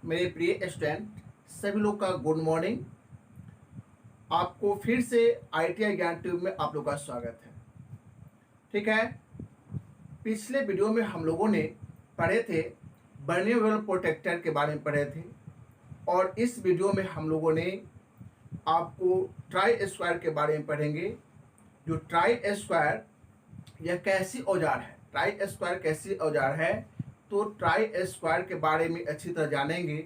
मेरे प्रिय स्टूडेंट सभी लोग का गुड मॉर्निंग। आपको फिर से ITI ज्ञान ट्यूब में आप लोग का स्वागत है। ठीक है, पिछले वीडियो में हम लोगों ने पढ़े थे बर्नियल प्रोटेक्टर के बारे में पढ़े थे और इस वीडियो में हम लोगों ने आपको ट्राई स्क्वायर के बारे में पढ़ेंगे। जो ट्राई स्क्वायर यह कैसी औजार है, ट्राई स्क्वायर कैसी औजार है, तो ट्राई स्क्वायर के बारे में अच्छी तरह जानेंगे।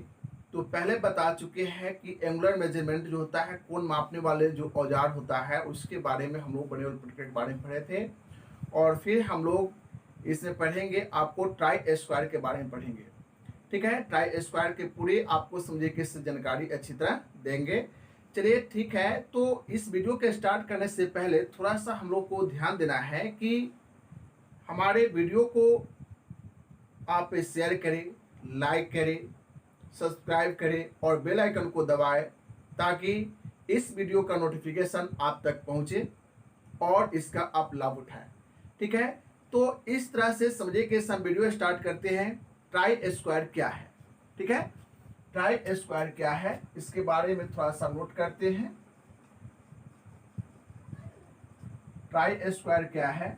तो पहले बता चुके हैं कि एंगुलर मेजरमेंट जो होता है, कोण मापने वाले जो औजार होता है, उसके बारे में हम लोग बर्नियल प्रोटेक्टर के बारे में पढ़े थे। और फिर हम लोग इसमें पढ़ेंगे, आपको ट्राई स्क्वायर के बारे में पढ़ेंगे। ठीक है, ट्राई स्क्वायर के पूरे आपको समझे कि जानकारी अच्छी तरह देंगे। चलिए ठीक है, तो इस वीडियो के स्टार्ट करने से पहले थोड़ा सा हम लोग को ध्यान देना है कि हमारे वीडियो को आप शेयर करें, लाइक करें, सब्सक्राइब करें और बेल आइकन को दबाएं ताकि इस वीडियो का नोटिफिकेशन आप तक पहुंचे और इसका आप लाभ उठाएं। ठीक है, तो इस तरह से समझिए कि हम वीडियो स्टार्ट करते हैं। ट्राई स्क्वायर क्या है? ठीक है, ट्राई स्क्वायर क्या है इसके बारे में थोड़ा सा नोट करते हैं। ट्राई स्क्वायर क्या है?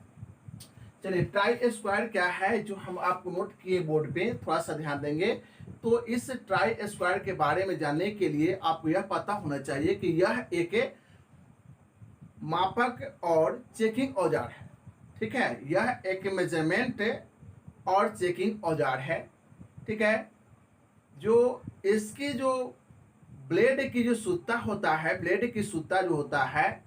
चलिए, ट्राई स्क्वायर क्या है जो हम आपको नोट किए बोर्ड पे, थोड़ा सा ध्यान देंगे। तो इस ट्राई स्क्वायर के बारे में जानने के लिए आपको यह पता होना चाहिए कि यह एक मापक और चेकिंग औजार है। ठीक है, यह एक मेजरमेंट और चेकिंग औजार है। ठीक है, जो इसकी जो ब्लेड की जो सूता होता है, ब्लेड की सूता जो होता है,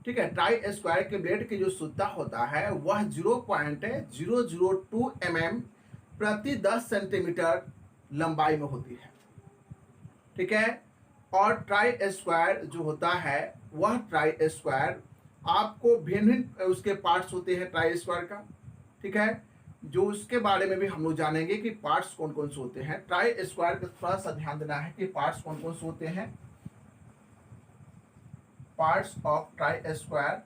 ठीक है, ट्राई स्क्वायर के ब्लेड की जो सूता होता है वह 0.002 mm प्रति 10 सेंटीमीटर लंबाई में होती है। ठीक है, और ट्राई स्क्वायर जो होता है वह ट्राई स्क्वायर आपको भिन्न भिन्न उसके पार्ट्स होते हैं ट्राई स्क्वायर का। ठीक है, जो उसके बारे में भी हम लोग जानेंगे कि पार्ट्स कौन कौन से होते हैं। ट्राई स्क्वायर का थोड़ा सा ध्यान देना है कि पार्ट्स कौन कौन से होते हैं। Parts of try square,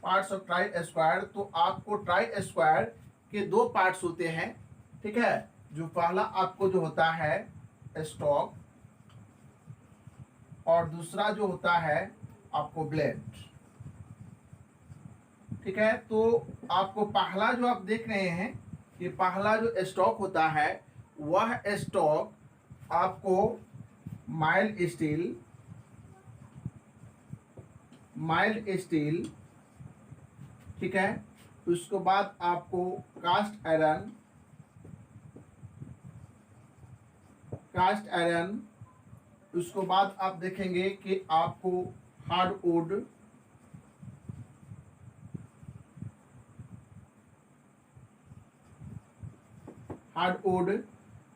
parts of try square, तो आपको ट्राई स्क्वायर के दो पार्ट्स होते हैं। ठीक है, जो पहला आपको जो होता है स्टॉक और दूसरा जो होता है आपको ब्लेड। ठीक है, तो आपको पहला जो आप देख रहे हैं कि पहला जो स्टॉक होता है वह स्टॉक आपको माइल्ड स्टील, ठीक है, उसके बाद आपको कास्ट आयरन, उसके बाद आप देखेंगे कि आपको हार्डवुड,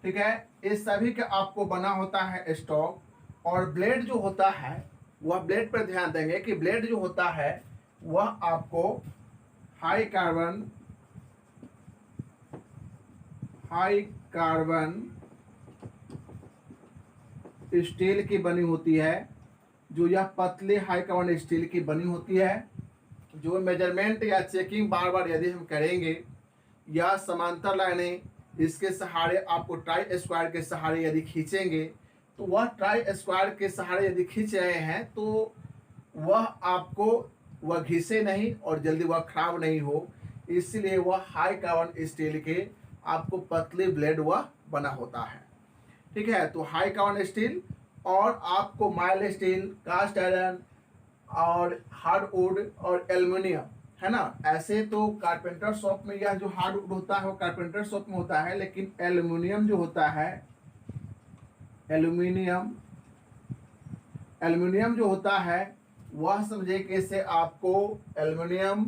ठीक है, इस सभी का आपको बना होता है स्टॉक। और ब्लेड जो होता है वह, ब्लेड पर ध्यान देंगे कि ब्लेड जो होता है वह आपको हाई कार्बन स्टील की बनी होती है। जो यह पतली हाई कार्बन स्टील की बनी होती है। जो मेजरमेंट या चेकिंग बार बार यदि हम करेंगे या समांतर लाइनें इसके सहारे आपको ट्राई स्क्वायर के सहारे यदि खींचेंगे, तो वह ट्राई स्क्वायर के सहारे यदि खींच रहे हैं तो वह आपको वह घिसे नहीं और जल्दी वह खराब नहीं हो, इसलिए वह हाई कार्बन स्टील के आपको पतली ब्लेड वह बना होता है। ठीक है, तो हाई कार्बन स्टील और आपको माइल्ड स्टील, कास्ट आयरन और हार्डवुड और एल्युमिनियम, है ना। ऐसे तो कारपेंटर शॉप में यह जो हार्डवुड होता है वो कारपेंटर शॉप में होता है, लेकिन एल्युमिनियम जो होता है, एल्युमिनियम जो होता है वह समझे कि इससे आपको एल्युमिनियम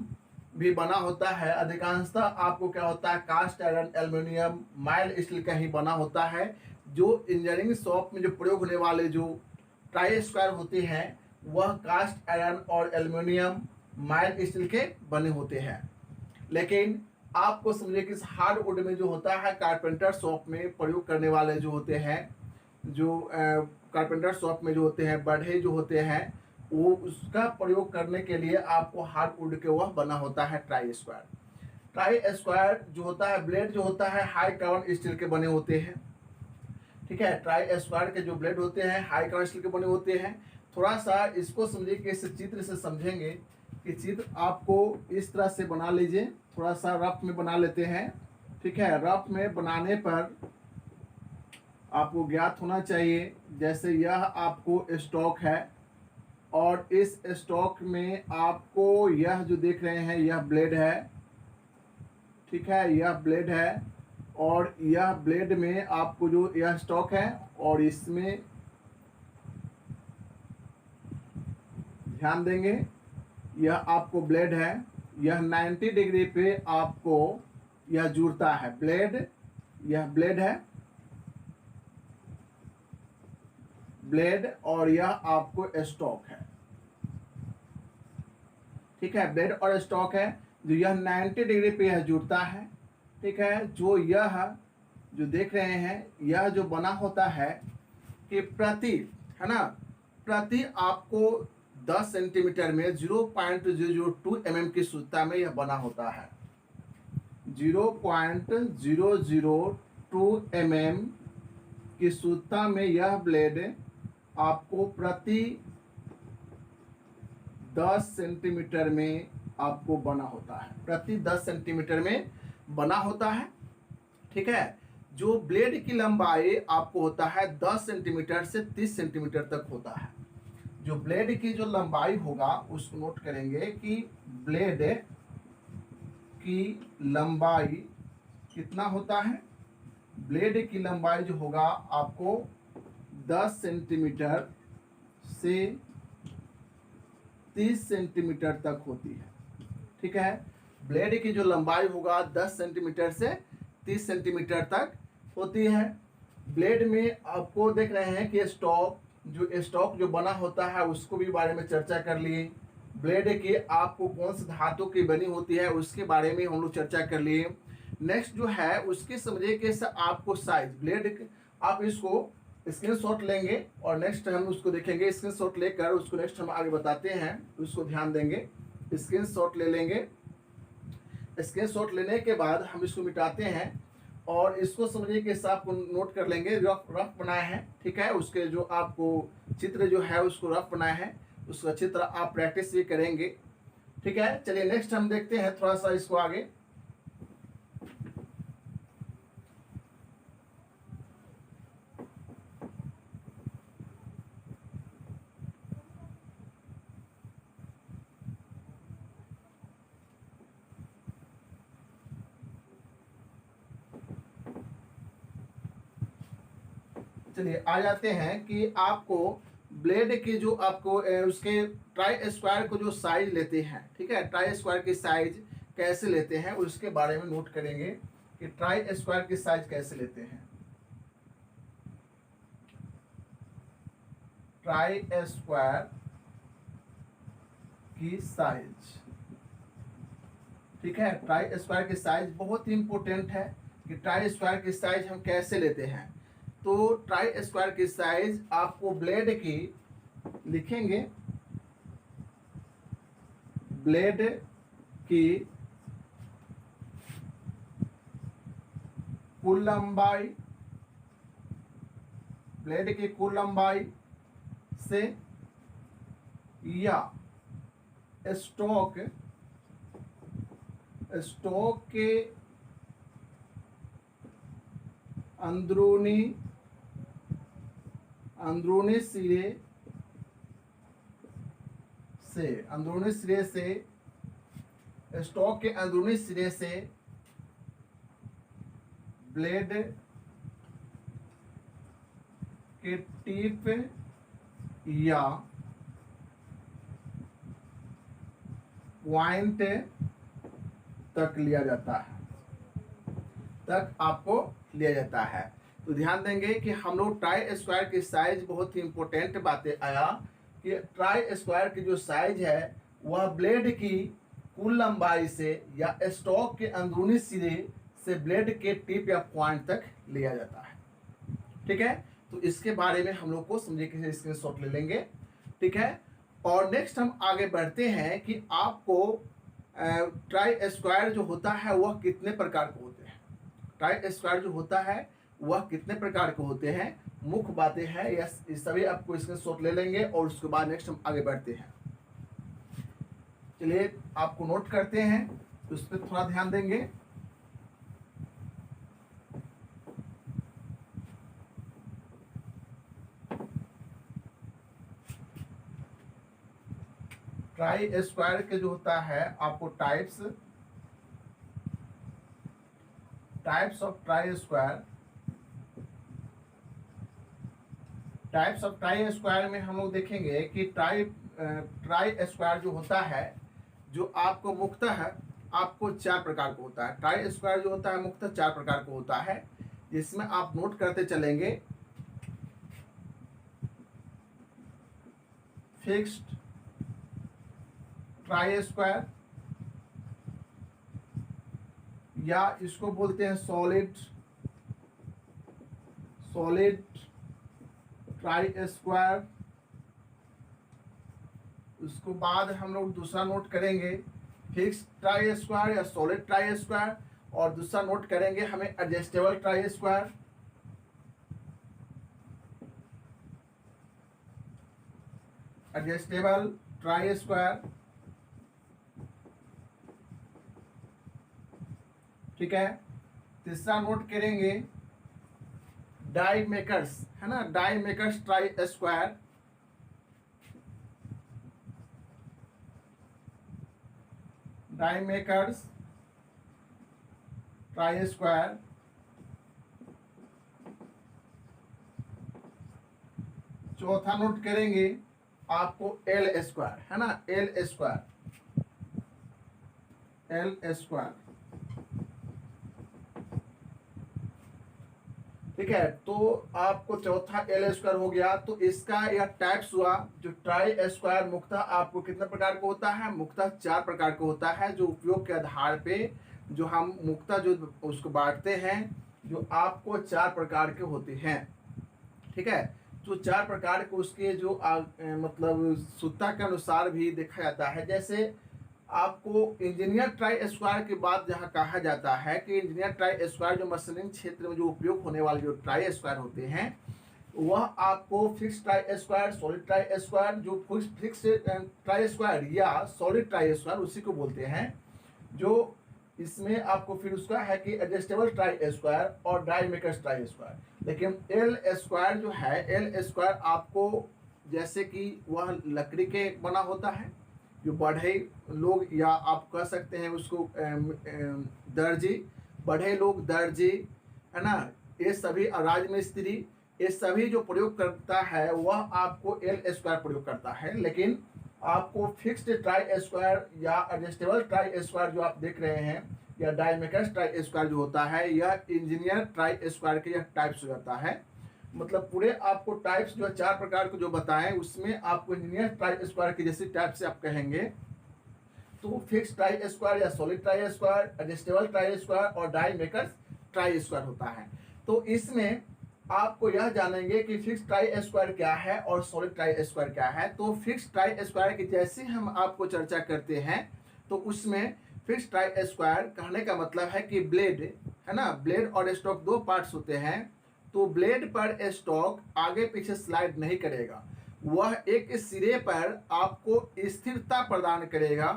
भी बना होता है। अधिकांशतः आपको क्या होता है, cast iron, aluminium, mild steel का ही बना होता है। जो इंजीनियरिंग शॉप में जो प्रयोग होने वाले जो ट्राई स्क्वायर होते हैं वह कास्ट आयरन और एल्युमिनियम, माइल्ड स्टील के बने होते हैं। लेकिन आपको समझिए कि हार्डवुड में जो होता है, कारपेंटर शॉप में प्रयोग करने वाले जो होते हैं, जो कारपेंटर शॉप में जो होते हैं, बढ़े जो होते हैं, वो उसका प्रयोग करने के लिए आपको हार्डवुड के वह बना होता है ट्राई स्क्वायर। ट्राई स्क्वायर जो होता है ब्लेड जो होता है हाई कार्बन स्टील के बने होते हैं। ठीक है, ट्राई स्क्वायर के जो ब्लेड होते हैं हाई कार्बन स्टील के बने होते हैं। थोड़ा सा इसको समझिए कि इस चित्र से समझेंगे कि चित्र आपको इस तरह से बना लीजिए, थोड़ा सा रफ में बना लेते हैं। ठीक है, रफ में बनाने पर आपको ज्ञात होना चाहिए, जैसे यह आपको स्टॉक है और इस स्टॉक में आपको यह जो देख रहे हैं यह ब्लेड है। ठीक है, यह ब्लेड है और यह ब्लेड में आपको जो यह स्टॉक है और इसमें ध्यान देंगे यह आपको ब्लेड है, यह 90 डिग्री पे आपको यह जुड़ता है ब्लेड, यह ब्लेड है, ब्लेड और यह आपको स्टॉक है। ठीक है, ब्लेड और स्टॉक है जो यह 90 डिग्री पे यह जुड़ता है। ठीक है, जो यह जो देख रहे हैं यह जो बना होता है कि प्रति है ना, प्रति आपको 10 सेंटीमीटर में 0.002 mm की शुद्धता में यह बना होता है। 0.002 mm की शुद्धता में यह ब्लेड आपको प्रति 10 सेंटीमीटर में आपको बना होता है, प्रति 10 सेंटीमीटर में बना होता है। ठीक है, जो ब्लेड की लंबाई आपको होता है 10 सेंटीमीटर से 30 सेंटीमीटर तक होता है। जो ब्लेड की जो लंबाई होगा उसको नोट करेंगे कि ब्लेड की लंबाई कितना होता है। ब्लेड की लंबाई जो होगा आपको 10 सेंटीमीटर से 30 सेंटीमीटर तक होती है। ठीक है, ब्लेड की जो लंबाई होगा 10 सेंटीमीटर से 30 सेंटीमीटर तक होती है। ब्लेड में आपको देख रहे हैं कि स्टॉक जो बना होता है उसको भी बारे में चर्चा कर लिए। ब्लेड की आपको कौन सी धातु की बनी होती है उसके बारे में हम लोग चर्चा कर लिए। नेक्स्ट जो है उसके समझिए कि आपको साइज ब्लेड आप इसको स्क्रीनशॉट लेंगे और नेक्स्ट हम उसको देखेंगे। स्क्रीनशॉट लेकर उसको नेक्स्ट हम आगे बताते हैं, उसको ध्यान देंगे। स्क्रीनशॉट ले लेंगे, स्क्रीनशॉट लेने के बाद हम इसको मिटाते हैं और इसको समझिए कि आपको नोट कर लेंगे। रफ बनाया है। ठीक है, उसके जो आपको चित्र जो है उसको रफ बनाया है, उसका चित्र आप प्रैक्टिस भी करेंगे। ठीक है, चलिए नेक्स्ट हम देखते हैं थोड़ा सा इसको आगे। चलिए आ जाते हैं कि आपको ब्लेड की जो आपको उसके ट्राई स्क्वायर को जो साइज लेते हैं। ठीक है, ट्राई स्क्वायर की साइज कैसे लेते हैं उसके बारे में नोट करेंगे कि ट्राई स्क्वायर की साइज कैसे लेते हैं। ट्राई स्क्वायर की साइज, ठीक है, ट्राई स्क्वायर की साइज बहुत ही इंपॉर्टेंट है कि ट्राई स्क्वायर की साइज हम कैसे लेते हैं। तो ट्राई स्क्वायर की साइज आपको ब्लेड की लिखेंगे, ब्लेड की कुल लंबाई, ब्लेड की कुल लंबाई से या स्टॉक के अंदरूनी सिरे से स्टॉक के अंदरूनी सिरे से ब्लेड के टिप या पॉइंट तक लिया जाता है, तक आपको लिया जाता है। तो ध्यान देंगे कि हम लोग ट्राई स्क्वायर की साइज बहुत ही इंपॉर्टेंट बातें आया कि ट्राई स्क्वायर की जो साइज है वह ब्लेड की कुल लंबाई से या स्टॉक के अंदरूनी सिरे से ब्लेड के टिप या पॉइंट तक लिया जाता है। ठीक है, तो इसके बारे में हम लोग को समझे कि स्क्रीनशॉट ले लेंगे। ठीक है, और नेक्स्ट हम आगे बढ़ते हैं कि आपको ट्राई स्क्वायर जो होता है वह कितने प्रकार के होते हैं, ट्राई स्क्वायर जो होता है वह कितने प्रकार के होते हैं, मुख्य बातें हैं। ये सभी आपको स्क्रीनशॉट ले लेंगे और उसके बाद नेक्स्ट हम आगे बढ़ते हैं। चलिए आपको नोट करते हैं, उस पर थोड़ा ध्यान देंगे। ट्राई स्क्वायर के जो होता है आपको types of try square, types of try square में हम लोग देखेंगे कि ट्राई स्क्वायर जो होता है, जो आपको मुख्यतः आपको 4 प्रकार का होता है। ट्राई स्क्वायर जो होता है मुख्यतः 4 प्रकार का होता है, जिसमें आप नोट करते चलेंगे। फिक्स्ड ट्राई स्क्वायर, या इसको बोलते हैं सॉलिड ट्राई स्क्वायर। उसके बाद हम लोग दूसरा नोट करेंगे फिक्स्ड ट्राई स्क्वायर या सॉलिड ट्राई स्क्वायर, और दूसरा नोट करेंगे हमें adjustable try square. Adjustable try square, ठीक है। तीसरा नोट करेंगे डाई मेकर्स, है ना, die makers try square. Die makers try square. चौथा नोट करेंगे आपको एल स्क्वायर, है ना, एल स्क्वायर। ठीक है, तो आपको चौथा एल स्क्वायर हो गया। तो इसका यह टाइप्स हुआ। जो ट्राई स्क्वायर मुख्यतः आपको कितने प्रकार का होता है, मुख्यतः 4 प्रकार का होता है, जो उपयोग के आधार पे जो हम मुख्यतः जो उसको बांटते हैं, जो आपको 4 प्रकार के होते हैं। ठीक है, जो 4 प्रकार के उसके जो मतलब सूत्रता के अनुसार भी देखा जाता है। जैसे आपको इंजीनियर ट्राई स्क्वायर के बाद जहाँ कहा जाता है कि इंजीनियर ट्राई स्क्वायर जो मशीनिंग क्षेत्र में जो उपयोग होने वाले जो ट्राई स्क्वायर होते हैं, वह आपको fix try square, solid try square, जो फिक्स ट्राई स्क्वायर या सॉलिड ट्राई स्क्वायर उसी को बोलते हैं। जो इसमें आपको फिर उसका है कि एडजस्टेबल ट्राई स्क्वायर और डाई मेकर्स ट्राई स्क्वायर। लेकिन एल स्क्वायर जो है, एल स्क्वायर आपको जैसे कि वह लकड़ी के बना होता है, जो बढ़े लोग या आप कह सकते हैं उसको दर्जी, बढ़े लोग दर्जी, है ना, ये सभी राजमिस्त्री, ये सभी जो प्रयोग करता है वह आपको एल स्क्वायर प्रयोग करता है। लेकिन आपको फिक्स्ड ट्राई स्क्वायर या एडजस्टेबल ट्राई स्क्वायर जो आप देख रहे हैं, या डायमेकर्स ट्राई स्क्वायर जो होता है, यह इंजीनियर ट्राई स्क्वायर के यह टाइप्स हो जाता है। मतलब पूरे आपको टाइप्स जो 4 प्रकार के जो बताएं, उसमें आपको इंजीनियर ट्राई स्क्वायर की जैसी टाइप से आप कहेंगे तो फिक्स ट्राई स्क्वायर या solid try square, adjustable try square और डाई मेकर्स ट्राई स्क्वायर होता है। तो इसमें आपको यह जानेंगे कि फिक्स ट्राई स्क्वायर क्या है और सॉलिड ट्राई स्क्वायर क्या है। तो फिक्स ट्राई स्क्वायर की जैसे हम आपको चर्चा करते हैं, तो उसमें फिक्स ट्राई स्क्वायर कहने का मतलब है कि ब्लेड, है ना, ब्लेड और स्टॉक 2 पार्ट्स होते हैं। तो ब्लेड पर स्टॉक आगे पीछे स्लाइड नहीं करेगा, वह एक सिरे पर आपको स्थिरता प्रदान करेगा,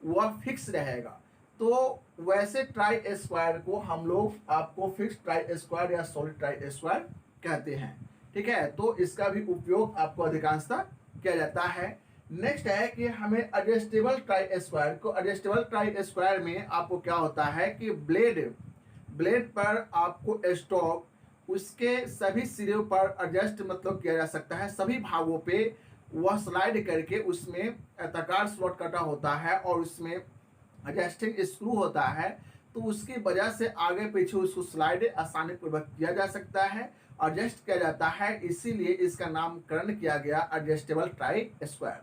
वह फिक्स रहेगा। तो वैसे ट्राई स्क्वायर को हम लोग आपको फिक्स ट्राई स्क्वायर या सॉलिड ट्राई स्क्वायर कहते हैं। ठीक है, तो इसका भी उपयोग आपको अधिकांशतः किया जाता है। नेक्स्ट है कि हमें एडजस्टेबल ट्राई स्क्वायर को, एडजस्टेबल ट्राई स्क्वायर में आपको क्या होता है कि ब्लेड पर आपको स्टॉक उसके सभी सिरों पर एडजस्ट मतलब किया जा सकता है, सभी भागों पे वह स्लाइड करके उसमें आयताकार स्लॉट कटा होता है और उसमें एडजस्टिंग स्क्रू होता है। तो उसकी वजह से आगे पीछे उसको स्लाइड आसानी पूर्वक किया जा सकता है, एडजस्ट किया जाता है, इसीलिए इसका नामकरण किया गया एडजस्टेबल ट्राई स्क्वायर।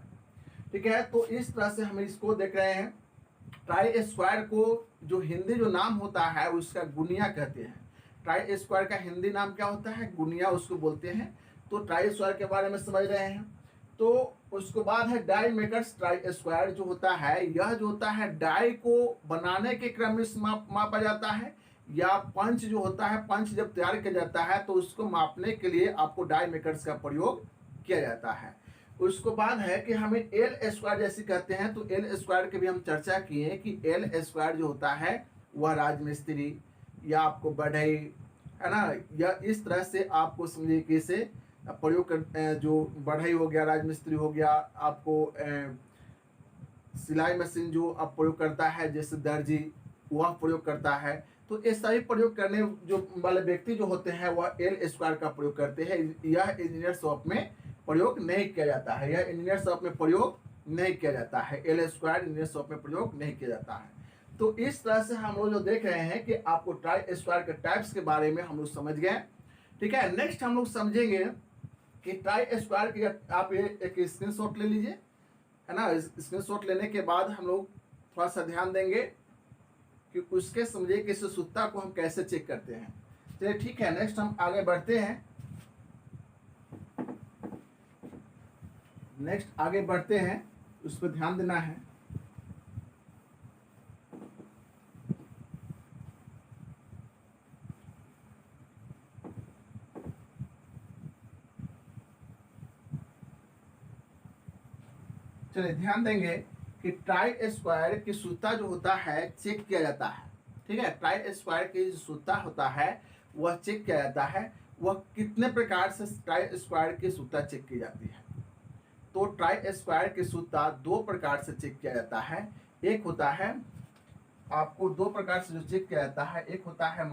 ठीक है, तो इस तरह से हम इसको देख रहे हैं। ट्राई स्क्वायर को जो हिंदी जो नाम होता है उसका गुनिया कहते हैं। ट्राई स्क्वायर का हिंदी नाम क्या होता है, गुनिया उसको बोलते हैं। तो ट्राई स्क्वायर के बारे में समझ रहे हैं। तो उसके बाद है डाई मेकर्स ट्राई स्क्वायर जो होता है, यह जो होता है डाई को बनाने के क्रम में मापा जाता है, या पंच जो होता है, पंच जब तैयार किया जाता है तो उसको मापने के लिए आपको डाई मेकर्स का प्रयोग किया जाता है। उसके बाद है कि हमें एल स्क्वायर जैसे कहते हैं, तो एल स्क्वायर की भी हम चर्चा किए कि एल स्क्वायर जो होता है वह राजमिस्त्री या आपको बढ़ई, है ना, या इस तरह से आपको समझिए कि इसे प्रयोग कर, जो बढ़ई हो गया, राजमिस्त्री हो गया, आपको सिलाई मशीन जो आप प्रयोग करता है जैसे दर्जी, वह प्रयोग करता है। तो ये सभी प्रयोग करने जो वाले व्यक्ति जो होते हैं वह एल स्क्वायर का प्रयोग करते हैं। यह इंजीनियर शॉप में प्रयोग नहीं किया जाता है, यह इंजीनियर शॉप में प्रयोग नहीं किया जाता है, एल स्क्वायर इंजीनियर शॉप में प्रयोग नहीं किया जाता है। तो इस तरह से हम लोग जो देख रहे हैं कि आपको ट्राई स्क्वायर के टाइप्स के बारे में हम लोग समझ गए। ठीक है, नेक्स्ट हम लोग समझेंगे कि ट्राई स्क्वायर की आप ये एक स्क्रीनशॉट ले लीजिए, है ना। स्क्रीनशॉट लेने के बाद हम लोग थोड़ा सा ध्यान देंगे कि उसके समझिए कि सूत्रता को हम कैसे चेक करते हैं। चलिए ठीक है, नेक्स्ट हम आगे बढ़ते हैं। नेक्स्ट आगे बढ़ते हैं, उस पर ध्यान देना है। चलिए ध्यान देंगे कि ट्राई स्क्वायर की सूत्रता जो होता है चेक किया जाता है। ठीक है, ट्राई स्क्वायर की जो सूत्रता होता है वह चेक किया जाता है। वह कितने प्रकार से ट्राई स्क्वायर की सूत्रता चेक की जाती है? तो ट्राई स्क्वायर की सूत्रता दो प्रकार से चेक किया जाता है। एक होता है, आपको दो प्रकार से जो चेक किया जाता है, एक होता है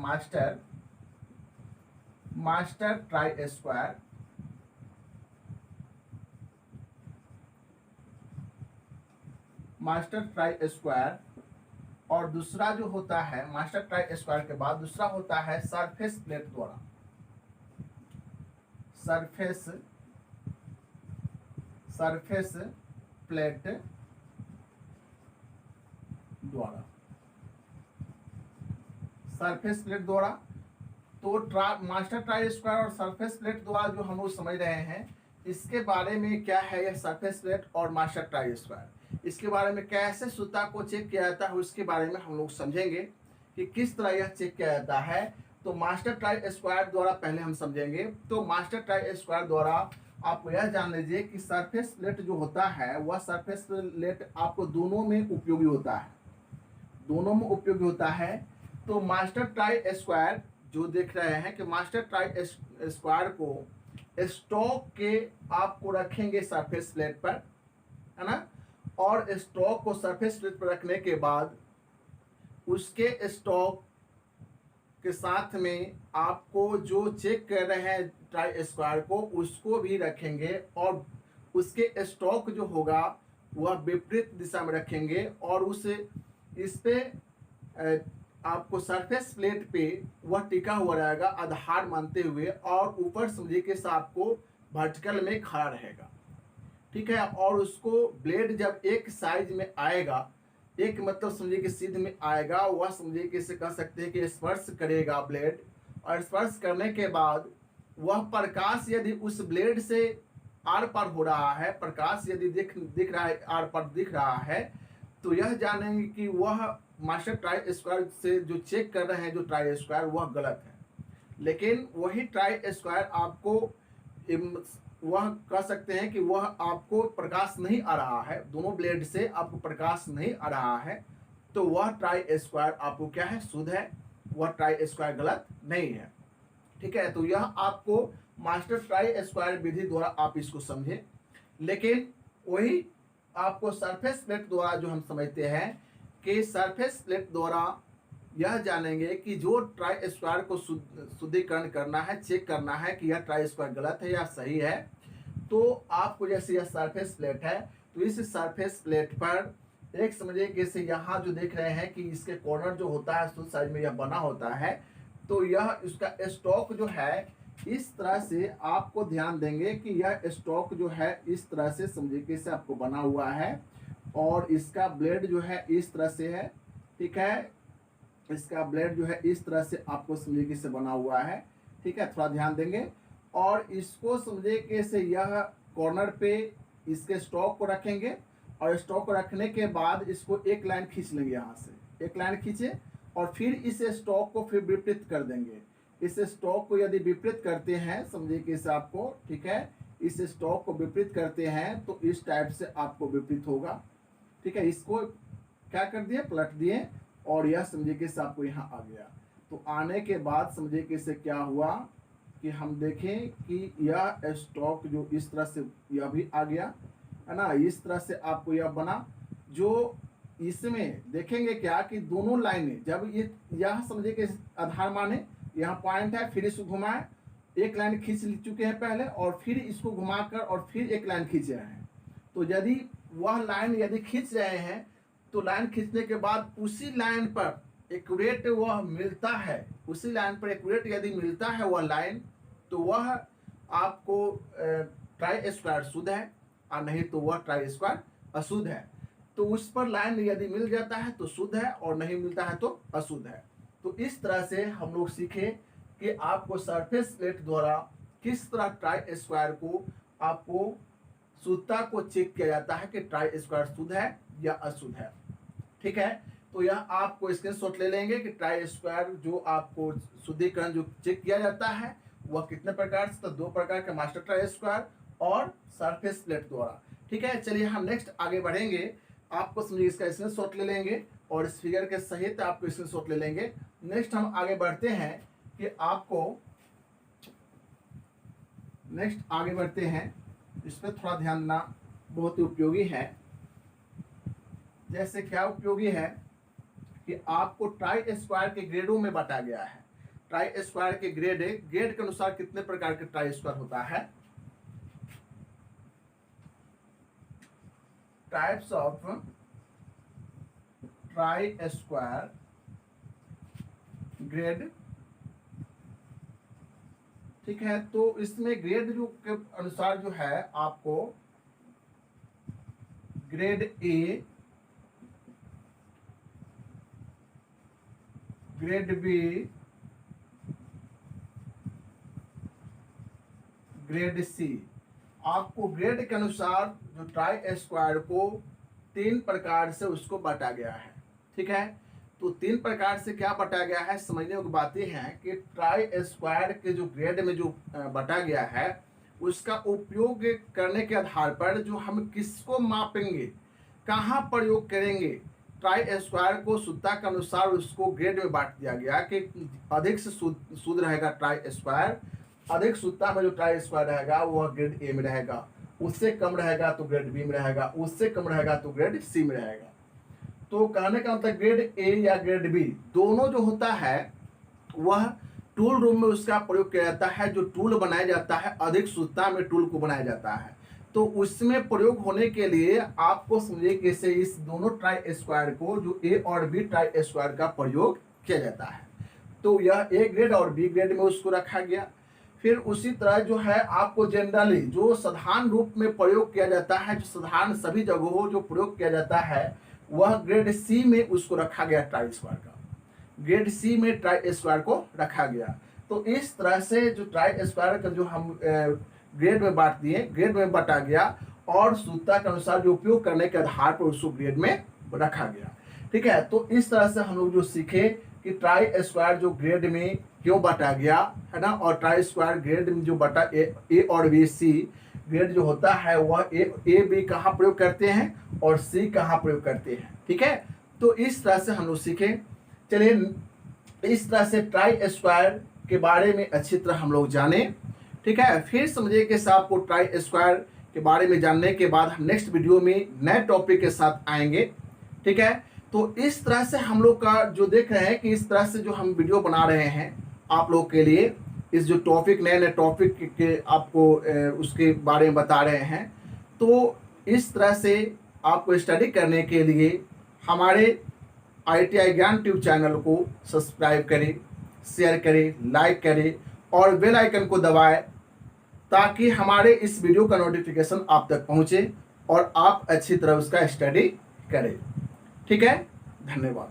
master try square, master try square, और दूसरा जो होता है मास्टर ट्राई स्क्वायर के बाद दूसरा होता है सरफेस प्लेट द्वारा, सरफेस प्लेट द्वारा, सरफेस प्लेट द्वारा। तो मास्टर ट्राई स्क्वायर और सरफेस प्लेट द्वारा जो हम लोग समझ रहे हैं, इसके बारे में क्या है यह सरफेस प्लेट और मास्टर ट्राई स्क्वायर, इसके बारे में कैसे सूत्रता को चेक किया जाता है उसके बारे में हम लोग समझेंगे कि किस तरह यह चेक किया जाता है। तो मास्टर ट्राई स्क्वायर द्वारा पहले हम समझेंगे। तो मास्टर ट्राई स्क्वायर द्वारा आपको यह जान लीजिए कि सरफेस प्लेट जो होता है वह सरफेस प्लेट आपको दोनों में उपयोगी होता है, दोनों में उपयोगी होता है। तो मास्टर ट्राई स्क्वायर जो देख रहे हैं कि मास्टर ट्राई स्क्वायर को स्टॉक के आपको रखेंगे सरफेस प्लेट पर, है ना, और स्टॉक को सरफेस प्लेट पर रखने के बाद उसके स्टॉक के साथ में आपको जो चेक कर रहे हैं ट्राई स्क्वायर को उसको भी रखेंगे, और उसके स्टॉक जो होगा वह विपरीत दिशा में रखेंगे, और इस पे आपको सरफेस प्लेट पे वह टिका हुआ रहेगा आधार मानते हुए, और ऊपर समझिए कि आपको वर्टिकल में खड़ा रहेगा। ठीक है, और उसको ब्लेड जब एक साइज में आएगा, एक मतलब समझिए कि सीध में आएगा, वह समझिए कि इसे कह सकते हैं कि स्पर्श करेगा ब्लेड, और स्पर्श करने के बाद वह प्रकाश यदि उस ब्लेड से आर पार हो रहा है, प्रकाश यदि दिख रहा है, आर पार दिख रहा है, तो यह जानेंगे कि वह मास्टर ट्राई स्क्वायर से जो चेक कर रहे हैं जो ट्राई स्क्वायर वह गलत है। लेकिन वही ट्राई स्क्वायर आपको वह कह सकते हैं कि वह आपको प्रकाश नहीं आ रहा है, दोनों ब्लेड से आपको प्रकाश नहीं आ रहा है, तो वह ट्राई स्क्वायर आपको क्या है, शुद्ध है, वह ट्राई स्क्वायर गलत नहीं है। ठीक है, तो यह आपको मास्टर ट्राई स्क्वायर विधि द्वारा आप इसको समझे। लेकिन वही आपको सरफेस प्लेट द्वारा जो हम समझते हैं कि सरफेस प्लेट द्वारा यह जानेंगे कि जो ट्राई स्क्वायर को शुद्धिकरण करना है, चेक करना है कि यह ट्राई स्क्वायर गलत है या सही है। तो आपको जैसे यह सरफेस प्लेट है, तो इस सरफेस प्लेट पर एक समझिए कि इसे यहाँ जो देख रहे हैं कि इसके कॉर्नर जो होता है शुद्ध साइज में यह बना होता है, तो यह इसका स्टॉक जो है इस तरह से आपको ध्यान देंगे कि यह स्टॉक जो है इस तरह से समझिए कि इसे आपको बना हुआ है, और इसका ब्लेड जो है इस तरह से है। ठीक है, इसका ब्लेड जो है इस तरह से आपको समझिए कि से बना हुआ है। ठीक है, थोड़ा ध्यान देंगे, और इसको समझिए कि से यह कॉर्नर पे इसके स्टॉक को रखेंगे और स्टॉक को रखने के बाद इसको एक लाइन खींच लेंगे, यहाँ से एक लाइन खींचे और फिर इस स्टॉक को फिर विपरीत कर देंगे। इस स्टॉक को यदि विपरीत करते हैं, समझिए कि इसे आपको, ठीक है, इस स्टॉक को विपरीत करते हैं तो इस टाइप से आपको विपरीत होगा, ठीक है। इसको क्या कर दिए, पलट दिए और यह समझिए कि आपको यहाँ आ गया। तो आने के बाद समझिए कि इससे क्या हुआ कि हम देखें कि यह स्टॉक जो इस तरह से यह भी आ गया है ना, इस तरह से आपको यह बना। जो इसमें देखेंगे क्या कि दोनों लाइनें जब ये यह समझिए कि आधार माने यहाँ पॉइंट है, फिर इसको घुमाए, एक लाइन खींच चुके हैं पहले और फिर इसको घुमाकर और फिर एक लाइन खींच रहे हैं। तो यदि वह लाइन यदि खींच रहे हैं तो लाइन खींचने के बाद उसी लाइन पर एक्यूरेट वह मिलता है, उसी लाइन पर एक्यूरेट यदि मिलता है वह लाइन, तो वह आपको ट्राई स्क्वायर शुद्ध है और नहीं तो वह ट्राई स्क्वायर अशुद्ध है। तो उस पर लाइन यदि मिल जाता है तो शुद्ध है और नहीं मिलता है तो अशुद्ध है। तो इस तरह से हम लोग सीखे कि आपको सरफेस प्लेट द्वारा किस तरह ट्राई स्क्वायर को आपको शुद्धता को चेक किया जाता है कि ट्राई स्क्वायर शुद्ध है या अशुद्ध है, ठीक है। तो यह आपको स्क्रीनशॉट ले लेंगे कि ट्राई स्क्वायर जो आपको शुद्धिकरण जो चेक किया जाता है वह कितने प्रकार से, तो 2 प्रकार के, मास्टर ट्राई स्क्वायर और सरफेस प्लेट द्वारा, ठीक है। चलिए हम नेक्स्ट आगे बढ़ेंगे, आपको समझिए इसका स्क्रीनशॉट ले लेंगे और इस फिगर के सहित आपको स्क्रीनशॉट ले लेंगे। नेक्स्ट हम आगे बढ़ते हैं कि आपको नेक्स्ट आगे बढ़ते हैं, इस पर थोड़ा ध्यान देना बहुत ही उपयोगी है। जैसे क्या उपयोगी है कि आपको ट्राई स्क्वायर के ग्रेडों में बांटा गया है। ट्राई स्क्वायर के ग्रेड के अनुसार कितने प्रकार के ट्राई स्क्वायर होता है। Types of try square grade, ठीक है। तो इसमें ग्रेड जो के अनुसार जो है आपको grade A, grade B, grade C, आपको ग्रेड के अनुसार जो ट्राई स्क्वायर को 3 प्रकार से उसको बांटा गया है, ठीक है। तो 3 प्रकार से क्या बांटा गया है, समझने की बातें हैं कि ट्राई स्क्वायर के जो ग्रेड में जो बांटा गया है उसका उपयोग करने के आधार पर जो हम किसको मापेंगे, कहाँ प्रयोग करेंगे, ट्राई स्क्वायर को शुद्धता के अनुसार उसको ग्रेड में बांट दिया गया कि अधिक से शुद्ध रहेगा ट्राई स्क्वायर, अधिक शुद्धता में जो ट्राई स्क्वायर रहेगा वह ग्रेड ए में रहेगा, उससे कम रहेगा तो ग्रेड बी में रहेगा, उससे कम रहेगा तो ग्रेड सी में रहेगा। तो कहने का मतलब ग्रेड ए या ग्रेड बी दोनों जो होता है वह टूल रूम में उसका प्रयोग किया जाता है। जो टूल बनाया जाता है अधिक शुद्धता में टूल को बनाया जाता है, तो उसमें प्रयोग होने के लिए आपको समझिए कैसे इस दोनों ट्राई स्क्वायर को जो ए और बी ट्राई स्क्वायर का प्रयोग किया जाता है। तो यह ए ग्रेड और बी ग्रेड में उसको रखा गया। फिर उसी तरह जो है आपको जनरली जो साधारण रूप में प्रयोग किया जाता है, जो साधारण सभी जगहों जो प्रयोग किया जाता है वह ग्रेड सी में उसको रखा गया, ट्राई स्क्वायर का ग्रेड सी में ट्राई स्क्वायर को रखा गया। तो इस तरह से जो ट्राई स्क्वायर का जो हम ग्रेड में बांट दिए, ग्रेड में बांटा गया और शुद्धता के अनुसार जो उपयोग करने के आधार पर उसको ग्रेड में रखा गया, ठीक है। तो इस तरह से हम लोग जो सीखे कि ट्राई स्क्वायर जो ग्रेड में क्यों बांटा गया है ना, और ट्राई स्क्वायर ग्रेड में जो बांटा ए और बी सी ग्रेड जो होता है वह ए बी कहाँ प्रयोग करते हैं और सी कहाँ प्रयोग करते हैं, ठीक है। तो इस तरह से हम लोग सीखे। चलिए इस तरह से ट्राई स्क्वायर के बारे में अच्छी तरह हम लोग जाने, ठीक है। फिर समझिए कि आपको ट्राई स्क्वायर के बारे में जानने के बाद हम नेक्स्ट वीडियो में नए टॉपिक के साथ आएंगे, ठीक है। तो इस तरह से हम लोग का जो देख रहे हैं कि इस तरह से जो हम वीडियो बना रहे हैं आप लोग के लिए, इस जो टॉपिक नए नए टॉपिक के आपको उसके बारे में बता रहे हैं। तो इस तरह से आपको स्टडी करने के लिए हमारे ITI ज्ञान ट्यूब चैनल को सब्सक्राइब करें, शेयर करें, लाइक करें और बेल आइकन को दबाएं ताकि हमारे इस वीडियो का नोटिफिकेशन आप तक पहुंचे और आप अच्छी तरह उसका स्टडी करें, ठीक है। धन्यवाद।